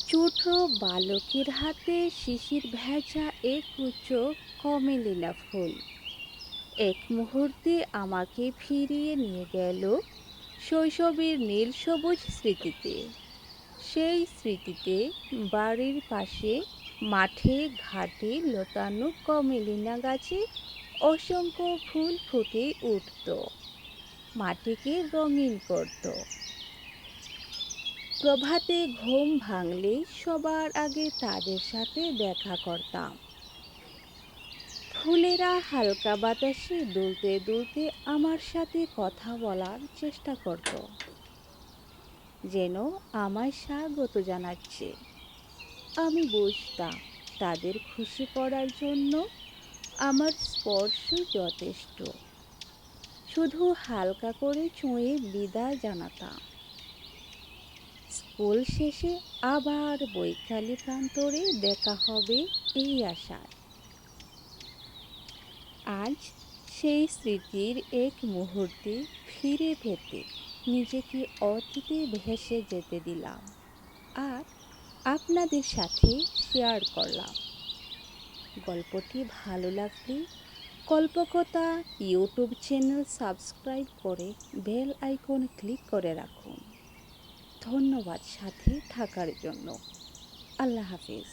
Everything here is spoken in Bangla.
ছোট বালকের হাতে শিশির ভেজা এক গুচ্ছ কমেলিনা ফুল এক মুহূর্তে আমাকে ফিরিয়ে নিয়ে গেল শৈশবের নীল সবুজ স্মৃতিতে। সেই স্মৃতিতে বাড়ির পাশে মাঠে ঘাটে লতানো কমেলিনা গাছে অসংখ্য ফুল ফুটে উঠত, মাটিকে রঙিন করত। প্রভাতে ঘুম ভাঙলে সবার আগে তাদের সাথে দেখা করতাম। ফুলেরা হালকা বাতাসে দুলতে দুলতে আমার সাথে কথা বলার চেষ্টা করত, যেন আমায় স্বাগত জানাচ্ছে। আমি বুঝতাম তাদের খুশি করার জন্য আমার স্পর্শই যথেষ্ট। শুধু হালকা করে ছুঁয়ে বিদায় জানাতাম। স্কুল শেষে আবার বৈকালী প্রান্তরে দেখা হবে এই আশায়। আজ সেই স্মৃতির এক মুহূর্তে ফিরে পেতে নিজেকে অতীতে ভেসে যেতে দিলাম আর আপনাদের সাথে শেয়ার করলাম। গল্পটি ভালো লাগলে গল্পকথা ইউটিউব চ্যানেল সাবস্ক্রাইব করে বেল আইকন ক্লিক করে রাখুন। ধন্যবাদ সাথে থাকার জন্য। আল্লাহ হাফিজ।